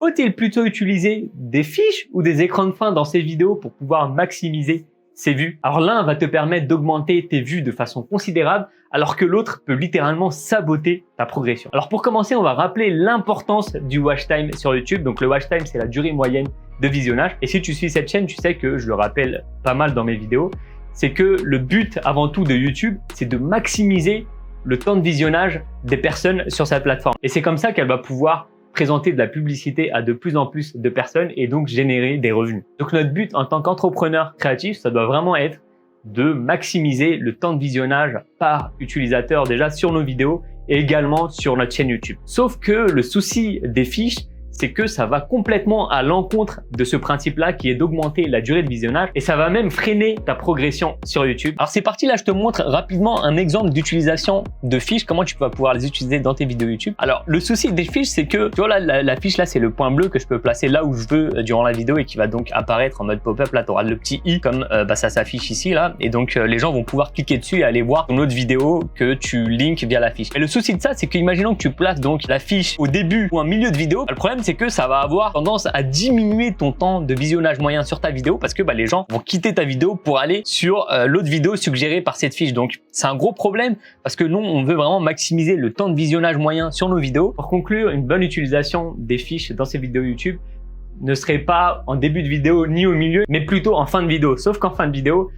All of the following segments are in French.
faut-il plutôt utiliser des fiches ou des écrans de fin dans ces vidéos pour pouvoir maximiser ses vues? Alors l'un va te permettre d'augmenter tes vues de façon considérable, alors que l'autre peut littéralement saboter ta progression. Alors pour commencer, on va rappeler l'importance du watch time sur YouTube. Donc le watch time, c'est la durée moyenne de visionnage. Et si tu suis cette chaîne, tu sais que je le rappelle pas mal dans mes vidéos, c'est que le but avant tout de YouTube, c'est de maximiser le temps de visionnage des personnes sur sa plateforme. Et c'est comme ça qu'elle va pouvoir présenter de la publicité à de plus en plus de personnes et donc générer des revenus. Donc notre but en tant qu'entrepreneur créatif, ça doit vraiment être de maximiser le temps de visionnage par utilisateur déjà sur nos vidéos et également sur notre chaîne YouTube. Sauf que le souci des fiches, c'est que ça va complètement à l'encontre de ce principe-là qui est d'augmenter la durée de visionnage et ça va même freiner ta progression sur YouTube. Alors c'est parti, là je te montre rapidement un exemple d'utilisation de fiches, comment tu vas pouvoir les utiliser dans tes vidéos YouTube. Alors le souci des fiches, c'est que tu vois là, la fiche là, c'est le point bleu que je peux placer là où je veux durant la vidéo et qui va donc apparaître en mode pop-up. Là tu auras le petit i comme ça s'affiche ici là et donc les gens vont pouvoir cliquer dessus et aller voir ton autre vidéo que tu links via la fiche. Et le souci de ça, c'est qu'imaginons que tu places donc la fiche au début ou en milieu de vidéo, le problème c'est que ça va avoir tendance à diminuer ton temps de visionnage moyen sur ta vidéo parce que les gens vont quitter ta vidéo pour aller sur l'autre vidéo suggérée par cette fiche. Donc c'est un gros problème parce que nous on veut vraiment maximiser le temps de visionnage moyen sur nos vidéos. Pour conclure, une bonne utilisation des fiches dans ces vidéos YouTube ne serait pas en début de vidéo ni au milieu, mais plutôt en fin de vidéo. Sauf qu'en fin de vidéo,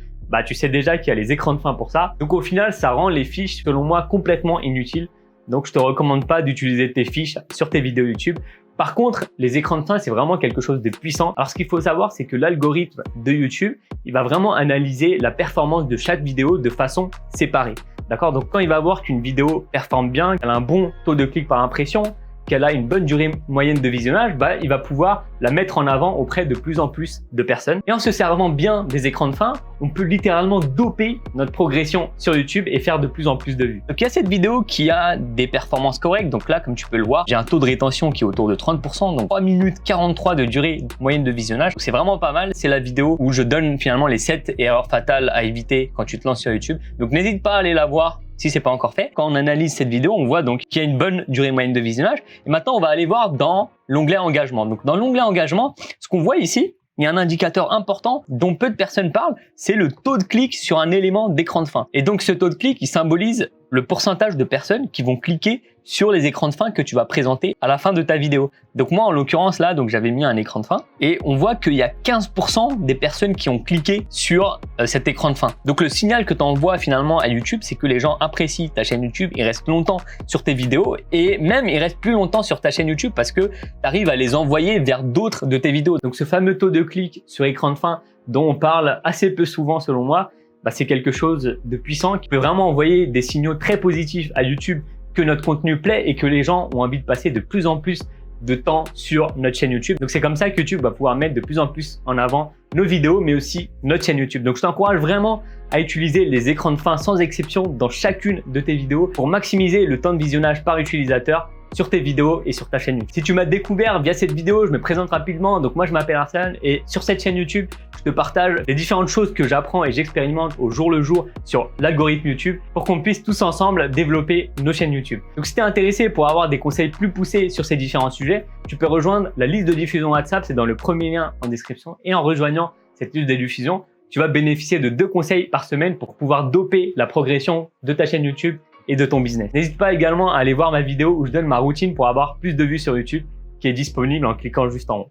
tu sais déjà qu'il y a les écrans de fin pour ça. Donc au final, ça rend les fiches selon moi complètement inutiles. Donc je te recommande pas d'utiliser tes fiches sur tes vidéos YouTube. Par contre, les écrans de fin, c'est vraiment quelque chose de puissant. Alors, ce qu'il faut savoir, c'est que l'algorithme de YouTube, il va vraiment analyser la performance de chaque vidéo de façon séparée. D'accord? Donc, quand il va voir qu'une vidéo performe bien, qu'elle a un bon taux de clic par impression, qu'elle a une bonne durée moyenne de visionnage, il va pouvoir la mettre en avant auprès de plus en plus de personnes. Et en se servant bien des écrans de fin, on peut littéralement doper notre progression sur YouTube et faire de plus en plus de vues. Donc il y a cette vidéo qui a des performances correctes. Donc là, comme tu peux le voir, j'ai un taux de rétention qui est autour de 30%, donc 3 minutes 43 de durée moyenne de visionnage. C'est vraiment pas mal. C'est la vidéo où je donne finalement les 7 erreurs fatales à éviter quand tu te lances sur YouTube. Donc n'hésite pas à aller la voir si c'est pas encore fait. Quand on analyse cette vidéo, on voit donc qu'il y a une bonne durée moyenne de visionnage. Et maintenant, on va aller voir dans l'onglet engagement. Donc dans l'onglet engagement, ce qu'on voit ici, il y a un indicateur important dont peu de personnes parlent, c'est le taux de clic sur un élément d'écran de fin. Et donc ce taux de clic, il symbolise le pourcentage de personnes qui vont cliquer sur les écrans de fin que tu vas présenter à la fin de ta vidéo. Donc moi, en l'occurrence là, donc j'avais mis un écran de fin et on voit qu'il y a 15% des personnes qui ont cliqué sur cet écran de fin. Donc le signal que tu envoies finalement à YouTube, c'est que les gens apprécient ta chaîne YouTube, ils restent longtemps sur tes vidéos et même ils restent plus longtemps sur ta chaîne YouTube parce que tu arrives à les envoyer vers d'autres de tes vidéos. Donc ce fameux taux de clic sur écran de fin dont on parle assez peu souvent selon moi, c'est quelque chose de puissant qui peut vraiment envoyer des signaux très positifs à YouTube que notre contenu plaît et que les gens ont envie de passer de plus en plus de temps sur notre chaîne YouTube. Donc c'est comme ça que YouTube va pouvoir mettre de plus en plus en avant nos vidéos, mais aussi notre chaîne YouTube. Donc je t'encourage vraiment à utiliser les écrans de fin sans exception dans chacune de tes vidéos pour maximiser le temps de visionnage par utilisateur sur tes vidéos et sur ta chaîne YouTube. Si tu m'as découvert via cette vidéo, je me présente rapidement. Donc moi, je m'appelle Arslan et sur cette chaîne YouTube, je te partage les différentes choses que j'apprends et j'expérimente au jour le jour sur l'algorithme YouTube pour qu'on puisse tous ensemble développer nos chaînes YouTube. Donc si tu es intéressé pour avoir des conseils plus poussés sur ces différents sujets, tu peux rejoindre la liste de diffusion WhatsApp, c'est dans le premier lien en description. Et en rejoignant cette liste de diffusion, tu vas bénéficier de 2 conseils par semaine pour pouvoir doper la progression de ta chaîne YouTube et de ton business. N'hésite pas également à aller voir ma vidéo où je donne ma routine pour avoir plus de vues sur YouTube qui est disponible en cliquant juste en haut.